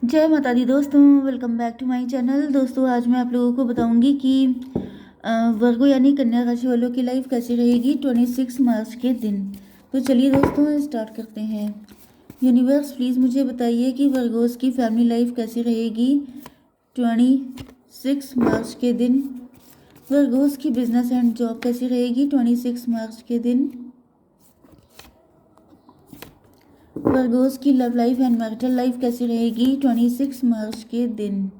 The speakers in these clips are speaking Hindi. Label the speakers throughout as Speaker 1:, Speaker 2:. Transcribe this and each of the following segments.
Speaker 1: जय माता दी दोस्तों, welcome back to my channel. दोस्तों आज मैं आप लोगों को बताऊंगी कि वर्गो यानी कन्या राशि वालों की लाइफ कैसी रहेगी 26 मार्च के दिन। तो चलिए दोस्तों स्टार्ट करते हैं। यूनिवर्स प्लीज़ मुझे बताइए कि वर्गोस की फैमिली लाइफ कैसी रहेगी 26 मार्च के दिन। वर्गोस की बिजनेस एंड जॉब कैसी रहेगी 26 मार्च के दिन। वर्गोस की love life and marital life कैसी रहेगी 26 मार्च के दिन।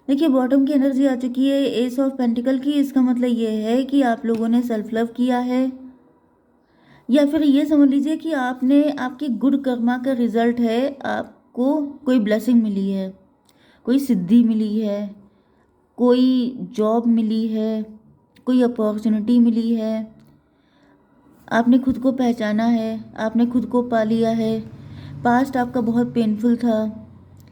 Speaker 1: देखिए बॉटम की एनर्जी आ चुकी है एस ऑफ पेंटिकल की। इसका मतलब ये है कि आप लोगों ने सेल्फ लव किया है, या फिर ये समझ लीजिए कि आपने आपकी गुड कर्मा का रिजल्ट है। आपको कोई ब्लेसिंग मिली है, कोई सिद्धि मिली है, कोई जॉब मिली है, कोई अपॉर्चुनिटी मिली है। आपने खुद को पहचाना है, आपने खुद को पा लिया है। पास्ट आपका बहुत पेनफुल था,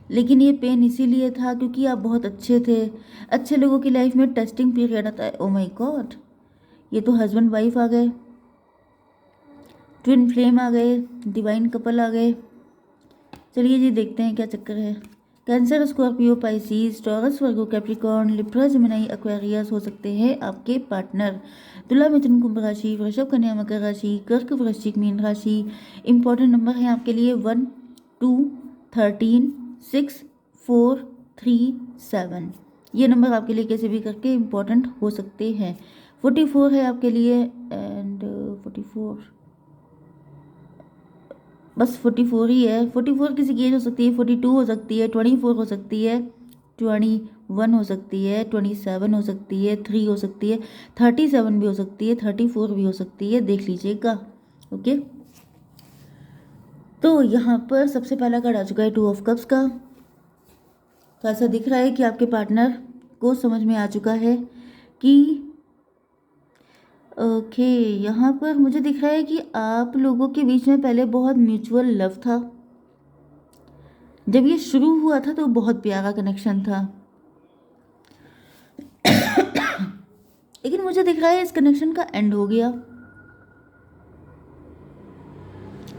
Speaker 1: लेकिन ये पेन इसीलिए था क्योंकि आप बहुत अच्छे थे। अच्छे लोगों की लाइफ में टेस्टिंग पीरियड आता है। ओ माय गॉड, ये तो हस्बैंड वाइफ आ गए, ट्विन फ्लेम आ गए, डिवाइन कपल आ गए। चलिए जी देखते हैं क्या चक्कर है। कैंसर, स्कॉर्पियो, पाइसिस, टॉरस, वर्गो, कैप्रिकॉर्न, लिब्रा, जेमिनी, एक्वेरियस हो सकते हैं आपके पार्टनर। तुला, मिथुन, कुंभ राशि, वृषभ, कन्या, मकर राशि, कर्क, वृश्चिक, मीन राशि। इंपॉर्टेंट नंबर है आपके लिए 1, 2, 13, 6, 4, 3, 7। ये नंबर आपके लिए कैसे भी करके इम्पोर्टेंट हो सकते हैं। 44 है आपके लिए एंड 44, बस 44 ही है। 44 किसी की एज हो सकती है, 42 हो सकती है, 24 हो सकती है, 21 हो सकती है, 27 हो सकती है, 3 हो सकती है, 37 भी हो सकती है, 34 भी हो सकती है, देख लीजिएगा। ओके, तो यहाँ पर सबसे पहला कार्ड आ चुका है 2 ऑफ कप्स का। तो ऐसा दिख रहा है कि आपके पार्टनर को समझ में आ चुका है कि ओके, यहाँ पर मुझे दिख रहा है कि आप लोगों के बीच में पहले बहुत म्यूचुअल लव था। जब ये शुरू हुआ था तो बहुत प्यारा कनेक्शन था, लेकिन मुझे दिख रहा है इस कनेक्शन का एंड हो गया,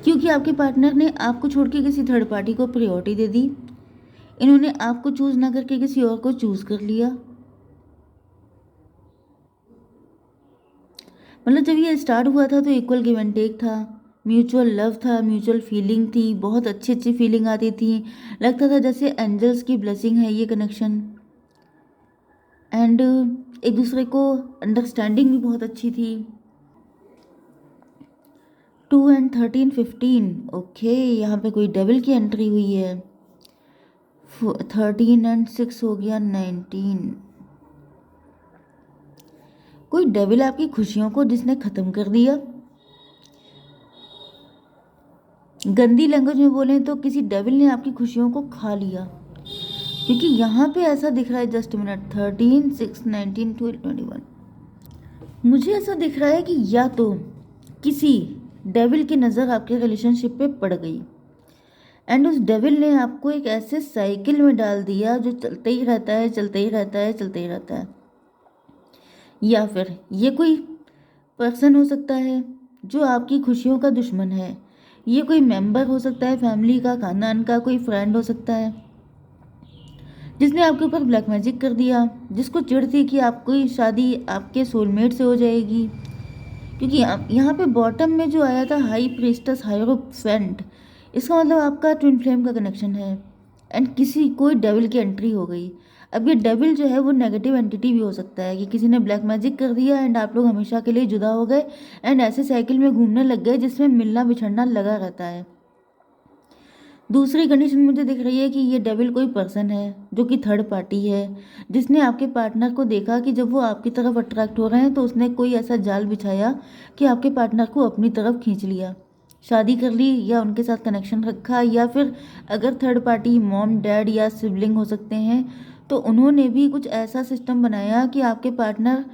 Speaker 1: क्योंकि आपके पार्टनर ने आपको छोड़ के किसी थर्ड पार्टी को प्रायोरिटी दे दी। इन्होंने आपको चूज ना करके किसी और को चूज कर लिया। मतलब जब ये स्टार्ट हुआ था तो इक्वल गिव एंड टेक था, म्यूचुअल लव था, म्यूचुअल फीलिंग थी, बहुत अच्छी अच्छी फीलिंग आती थी। लगता था जैसे एंजल्स की ब्लेसिंग है ये कनेक्शन। एंड एक दूसरे को अंडरस्टैंडिंग भी बहुत अच्छी थी। 2 एंड 13, 15। ओके, यहाँ पे कोई डेविल की एंट्री हुई है। 13 एंड 6 हो गया 19। कोई डेविल आपकी खुशियों को जिसने ख़त्म कर दिया। गंदी लैंग्वेज में बोलें तो किसी डेविल ने आपकी खुशियों को खा लिया, क्योंकि यहाँ पे ऐसा दिख रहा है। Just minute, 13, 6, 19, 12, 21। मुझे ऐसा दिख रहा है कि या तो किसी डेविल की नज़र आपके रिलेशनशिप पे पड़ गई एंड उस डेविल ने आपको एक ऐसे साइकिल में डाल दिया जो चलते ही रहता है, चलते ही रहता है, चलते ही रहता है। या फिर ये कोई पर्सन हो सकता है जो आपकी खुशियों का दुश्मन है। ये कोई मेंबर हो सकता है फैमिली का, खानदान का, कोई फ्रेंड हो सकता है जिसने आपके ऊपर ब्लैक मैजिक कर दिया, जिसको चिढ़ थी कि आपकी शादी आपके सोलमेट से हो जाएगी। क्योंकि यहाँ पे बॉटम में जो आया था हाई प्रीस्टस हायरोफेंट, इसका मतलब आपका ट्विन फ्लेम का कनेक्शन है एंड किसी कोई डेविल की एंट्री हो गई। अब ये डेविल जो है वो नेगेटिव एंटिटी भी हो सकता है कि किसी ने ब्लैक मैजिक कर दिया एंड आप लोग हमेशा के लिए जुदा हो गए एंड ऐसे साइकिल में घूमने लग गए जिसमें मिलना बिछड़ना लगा रहता है। दूसरी कंडीशन मुझे दिख रही है कि ये डेविल कोई पर्सन है जो कि थर्ड पार्टी है, जिसने आपके पार्टनर को देखा कि जब वो आपकी तरफ अट्रैक्ट हो रहे हैं तो उसने कोई ऐसा जाल बिछाया कि आपके पार्टनर को अपनी तरफ खींच लिया, शादी कर ली या उनके साथ कनेक्शन रखा। या फिर अगर थर्ड पार्टी मॉम डैड या सिबलिंग हो सकते हैं तो उन्होंने भी कुछ ऐसा सिस्टम बनाया कि आपके पार्टनर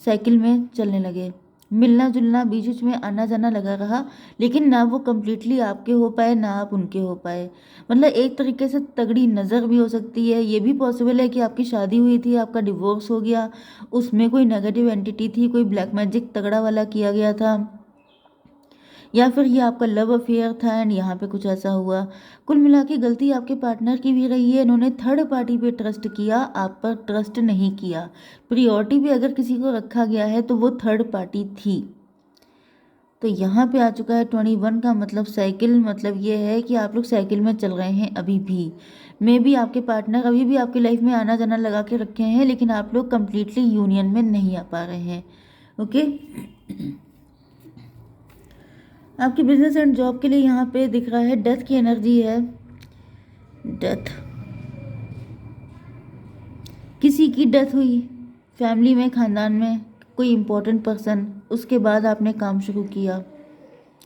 Speaker 1: साइकिल में चलने लगे, मिलना जुलना बीच बीच में आना जाना लगा रहा, लेकिन ना वो कम्प्लीटली आपके हो पाए ना आप उनके हो पाए। मतलब एक तरीके से तगड़ी नज़र भी हो सकती है। ये भी पॉसिबल है कि आपकी शादी हुई थी, आपका डिवोर्स हो गया, उसमें कोई नेगेटिव एंटिटी थी, कोई ब्लैक मैजिक तगड़ा वाला किया गया था या फिर ये आपका लव अफेयर था एंड यहाँ पे कुछ ऐसा हुआ। कुल मिला के गलती आपके पार्टनर की भी रही है, इन्होंने थर्ड पार्टी पे ट्रस्ट किया, आप पर ट्रस्ट नहीं किया। प्रियोरिटी भी अगर किसी को रखा गया है तो वो थर्ड पार्टी थी। तो यहाँ पे आ चुका है 21 का मतलब साइकिल, मतलब ये है कि आप लोग साइकिल में चल रहे हैं अभी भी। मे बी आपके पार्टनर अभी भी आपकी लाइफ में आना जाना लगा के रखे हैं, लेकिन आप लोग कंप्लीटली यूनियन में नहीं आ पा रहे हैं। ओके, आपके बिजनेस एंड जॉब के लिए यहाँ पे दिख रहा है डेथ की एनर्जी है। डेथ, किसी की डेथ हुई फैमिली में, खानदान में कोई इम्पोर्टेंट पर्सन, उसके बाद आपने काम शुरू किया,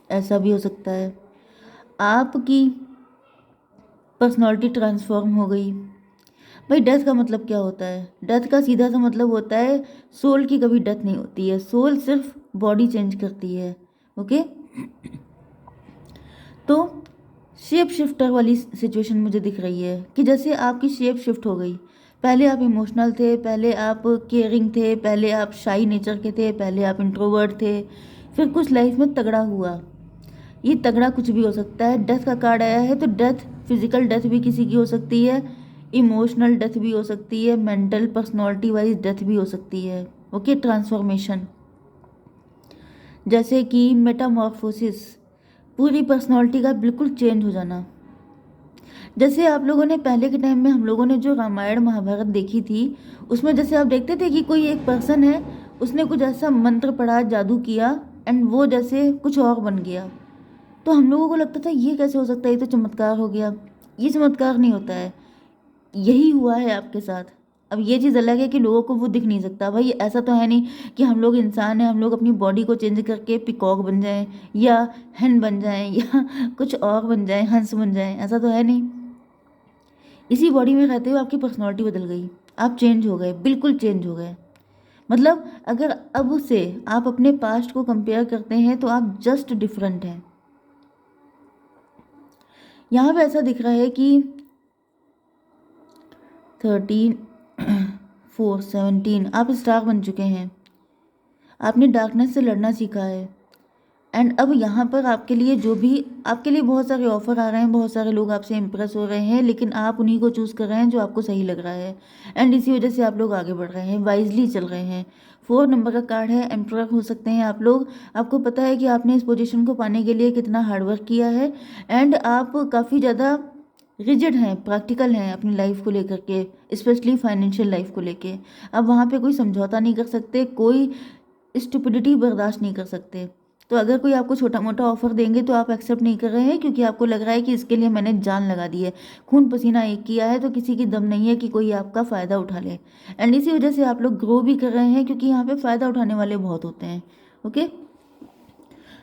Speaker 1: ऐसा भी हो सकता है। आपकी पर्सनालिटी ट्रांसफॉर्म हो गई। भाई डेथ का मतलब क्या होता है? डेथ का सीधा सा मतलब होता है सोल की कभी डेथ नहीं होती है, सोल सिर्फ बॉडी चेंज करती है। ओके, तो शेप शिफ्टर वाली सिचुएशन मुझे दिख रही है कि जैसे आपकी शेप शिफ्ट हो गई। पहले आप इमोशनल थे, पहले आप केयरिंग थे, पहले आप शाई नेचर के थे, पहले आप इंट्रोवर्ट थे, फिर कुछ लाइफ में तगड़ा हुआ। ये तगड़ा कुछ भी हो सकता है। डेथ का कार्ड आया है तो डेथ, फिजिकल डेथ भी किसी की हो सकती है, इमोशनल डेथ भी हो सकती है, मेंटल पर्सनॉलिटी वाइज डेथ भी हो सकती है। ओके, ट्रांसफॉर्मेशन, जैसे कि मेटामॉर्फोसिस, पूरी पर्सनॉलिटी का बिल्कुल चेंज हो जाना। जैसे आप लोगों ने पहले के टाइम में, हम लोगों ने जो रामायण महाभारत देखी थी, उसमें जैसे आप देखते थे कि कोई एक पर्सन है, उसने कुछ ऐसा मंत्र पढ़ा, जादू किया एंड वो जैसे कुछ और बन गया। तो हम लोगों को लगता था ये कैसे हो सकता है, ये तो चमत्कार हो गया। ये चमत्कार नहीं होता है, यही हुआ है आपके साथ। अब ये चीज़ अलग है कि लोगों को वो दिख नहीं सकता। भाई ऐसा तो है नहीं कि हम लोग इंसान हैं, हम लोग अपनी बॉडी को चेंज करके पिकॉक बन जाएं या hen बन जाएं या कुछ और बन जाएं, हंस बन जाएं, ऐसा तो है नहीं। इसी बॉडी में रहते हुए आपकी पर्सनैलिटी बदल गई, आप चेंज हो गए, बिल्कुल चेंज हो गए। मतलब अगर अब से आप अपने पास्ट को कंपेयर करते हैं तो आप जस्ट डिफरेंट हैं। यहाँ पे ऐसा दिख रहा है कि 13 4 17 आप स्टार बन चुके हैं, आपने डार्कनेस से लड़ना सीखा है एंड अब यहाँ पर आपके लिए जो भी, आपके लिए बहुत सारे ऑफर आ रहे हैं, बहुत सारे लोग आपसे इम्प्रेस हो रहे हैं, लेकिन आप उन्हीं को चूज़ कर रहे हैं जो आपको सही लग रहा है एंड इसी वजह से आप लोग आगे बढ़ रहे हैं, वाइजली चल रहे हैं। 4 नंबर का कार्ड है, एम्परर हो सकते हैं आप लोग। आपको पता है कि आपने इस पोजीशन को पाने के लिए कितना हार्डवर्क किया है एंड आप काफ़ी ज़्यादा रिजिड हैं, प्रैक्टिकल हैं अपनी लाइफ को लेकर के, स्पेशली फाइनेंशियल लाइफ को लेके। अब वहाँ पे कोई समझौता नहीं कर सकते, कोई स्टुपिडिटी बर्दाश्त नहीं कर सकते। तो अगर कोई आपको छोटा मोटा ऑफर देंगे तो आप एक्सेप्ट नहीं कर रहे हैं, क्योंकि आपको लग रहा है कि इसके लिए मैंने जान लगा दी है, खून पसीना एक किया है, तो किसी की दम नहीं है कि कोई आपका फ़ायदा उठा ले। एंड इसी वजह से आप लोग ग्रो भी कर रहे हैं, क्योंकि यहाँ पे फ़ायदा उठाने वाले बहुत होते हैं। ओके,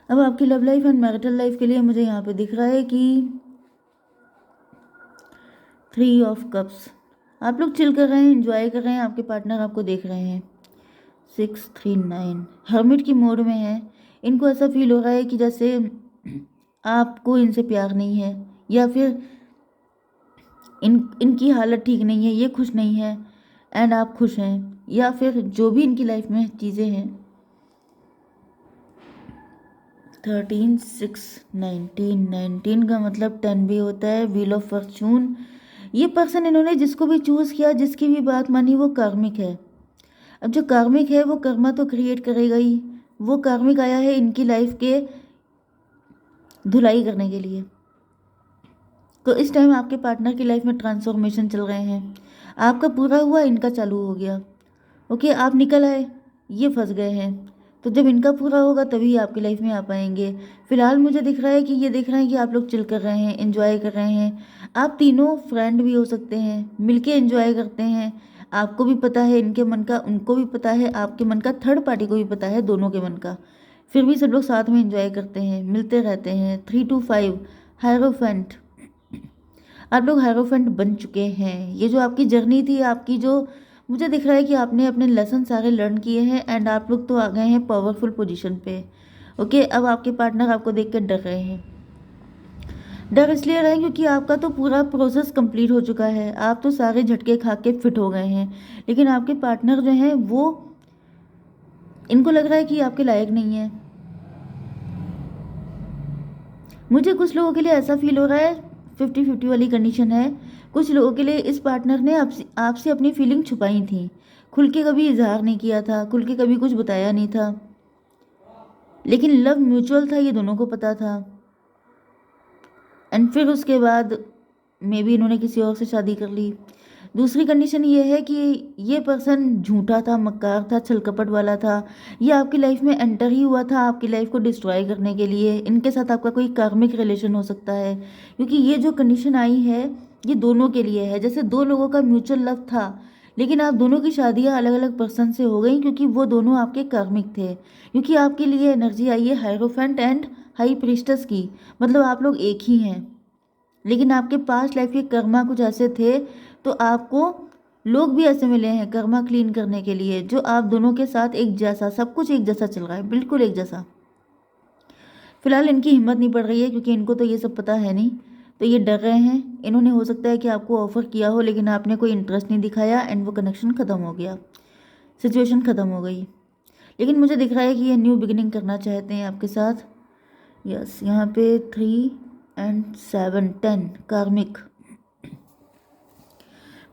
Speaker 1: अब आपकी love life and marital life के लिए मुझे यहाँ पे दिख रहा है कि 3 ऑफ कप्स, आप लोग चिल कर रहे हैं, इंजॉय कर रहे हैं, आपके पार्टनर आपको देख रहे हैं। 6 3 9 हर्मिट की मोड में है। इनको ऐसा फील हो रहा है कि जैसे आपको इनसे प्यार नहीं है, या फिर इनकी हालत ठीक नहीं है, ये खुश नहीं है एंड आप खुश हैं, या फिर जो भी इनकी लाइफ में चीज़ें हैं। 13 6 19 का मतलब 10 भी होता है, व्हील ऑफ फॉर्चून। ये पर्सन, इन्होंने जिसको भी चूज़ किया, जिसकी भी बात मानी, वो कार्मिक है। अब जो कार्मिक है वो कर्मा तो क्रिएट करेगा ही, वो कार्मिक आया है इनकी लाइफ के धुलाई करने के लिए। तो इस टाइम आपके पार्टनर की लाइफ में ट्रांसफॉर्मेशन चल रहे हैं, आपका पूरा हुआ, इनका चालू हो गया। ओके, आप निकल आए, ये फंस गए हैं, तो जब इनका पूरा होगा तभी आपकी लाइफ में आ पाएंगे। फिलहाल मुझे दिख रहा है कि ये देख रहे हैं कि आप लोग चिल कर रहे हैं, एंजॉय कर रहे हैं। आप तीनों फ्रेंड भी हो सकते हैं, मिलके एंजॉय करते हैं। आपको भी पता है इनके मन का, उनको भी पता है आपके मन का, थर्ड पार्टी को भी पता है दोनों के मन का, फिर भी सब लोग साथ में एंजॉय करते हैं, मिलते रहते हैं। 3 2 5 हायरोफेंट, आप लोग हायरोफेंट बन चुके हैं। ये जो आपकी जर्नी थी, आपकी जो, मुझे दिख रहा है कि आपने अपने लेसन सारे लर्न किए हैं एंड आप लोग तो आ गए हैं पावरफुल पोजीशन पे। ओके, अब आपके पार्टनर आपको देख कर डर रहे हैं। डर इसलिए रहे क्योंकि आपका तो पूरा प्रोसेस कंप्लीट हो चुका है, आप तो सारे झटके खा के फिट हो गए हैं, लेकिन आपके पार्टनर जो हैं वो, इनको लग रहा है कि आपके लायक नहीं है। मुझे कुछ लोगों के लिए ऐसा फील हो रहा है 50-50 वाली कंडीशन है। कुछ लोगों के लिए इस पार्टनर ने आपसे अपनी फीलिंग छुपाई थी, खुल के कभी इजहार नहीं किया था, खुल के कभी कुछ बताया नहीं था, लेकिन लव म्यूचुअल था, ये दोनों को पता था। एंड फिर उसके बाद मे बी इन्होंने किसी और से शादी कर ली। दूसरी कंडीशन ये है कि ये पर्सन झूठा था, मक्कार था, छलकपट वाला था। ये आपकी लाइफ में एंटर ही हुआ था आपकी लाइफ को डिस्ट्रॉय करने के लिए। इनके साथ आपका कोई कार्मिक रिलेशन हो सकता है, क्योंकि ये जो कंडीशन आई है ये दोनों के लिए है। जैसे दो लोगों का म्यूचुअल लव था, लेकिन आप दोनों की शादियाँ अलग अलग पर्सन से हो गई, क्योंकि वो दोनों आपके कार्मिक थे। क्योंकि आपके लिए एनर्जी आई है हायरोफेंट एंड हाई प्रीस्टस की, मतलब आप लोग एक ही हैं। लेकिन आपके पास्ट लाइफ के कर्मा कुछ ऐसे थे, तो आपको लोग भी ऐसे मिले हैं कर्मा क्लीन करने के लिए, जो आप दोनों के साथ एक जैसा, सब कुछ एक जैसा चल रहा है, बिल्कुल एक जैसा। फिलहाल इनकी हिम्मत नहीं पड़ रही है, क्योंकि इनको तो ये सब पता है नहीं, तो ये डर रहे हैं। इन्होंने हो सकता है कि आपको ऑफर किया हो, लेकिन आपने कोई इंटरेस्ट नहीं दिखाया एंड वो कनेक्शन ख़त्म हो गया, सिचुएशन ख़त्म हो गई। लेकिन मुझे दिख रहा है कि ये न्यू बिगिनिंग करना चाहते हैं आपके साथ। यस, यहाँ पे 3 एंड 7 10 कार्मिक।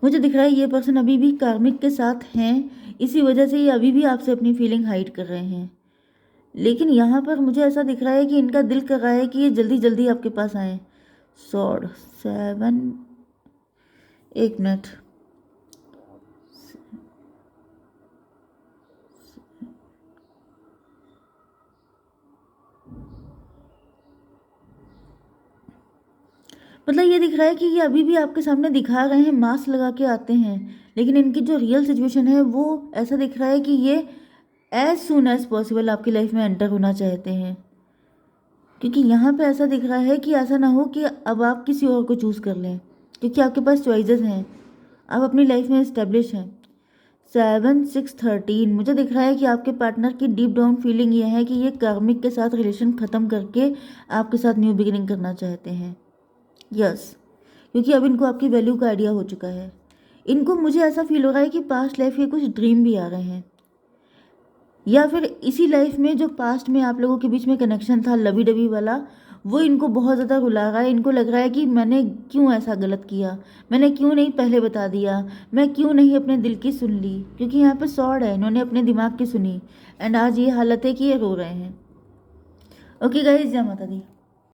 Speaker 1: मुझे दिख रहा है ये पर्सन अभी भी कार्मिक के साथ हैं, इसी वजह से ये अभी भी आपसे अपनी फीलिंग हाइड कर रहे हैं। लेकिन यहाँ पर मुझे ऐसा दिख रहा है कि इनका दिल कर रहा है कि ये जल्दी जल्दी आपके पास आए। सॉर्ड 7, एक मिनट, मतलब ये दिख रहा है कि ये अभी भी आपके सामने दिखा रहे हैं, मास्क लगा के आते हैं, लेकिन इनकी जो रियल सिचुएशन है वो ऐसा दिख रहा है कि ये एज सुन एज पॉसिबल आपकी लाइफ में एंटर होना चाहते हैं। क्योंकि यहाँ पे ऐसा दिख रहा है कि ऐसा ना हो कि अब आप किसी और को चूज़ कर लें, क्योंकि आपके पास चॉइसेस हैं, आप अपनी लाइफ में इस्टेब्लिश हैं। 7 6 13 मुझे दिख रहा है कि आपके पार्टनर की डीप डाउन फीलिंग ये है कि ये कार्मिक के साथ रिलेशन ख़त्म करके आपके साथ न्यू बिगिनिंग करना चाहते हैं। यस, क्योंकि अब इनको आपकी वैल्यू का आइडिया हो चुका है। इनको मुझे ऐसा फील हो रहा है कि पास्ट लाइफ के कुछ ड्रीम भी आ रहे हैं, या फिर इसी लाइफ में जो पास्ट में आप लोगों के बीच में कनेक्शन था लवी डबी वाला, वो इनको बहुत ज़्यादा रुला रहा है। इनको लग रहा है कि मैंने क्यों ऐसा गलत किया, मैंने क्यों नहीं पहले बता दिया, मैं क्यों नहीं अपने दिल की सुन ली। क्योंकि यहाँ पे सॉर्ड है, इन्होंने अपने दिमाग की सुनी एंड आज ये हालत है कि ये रो रहे हैं। ओके गाइस, जय माता दी।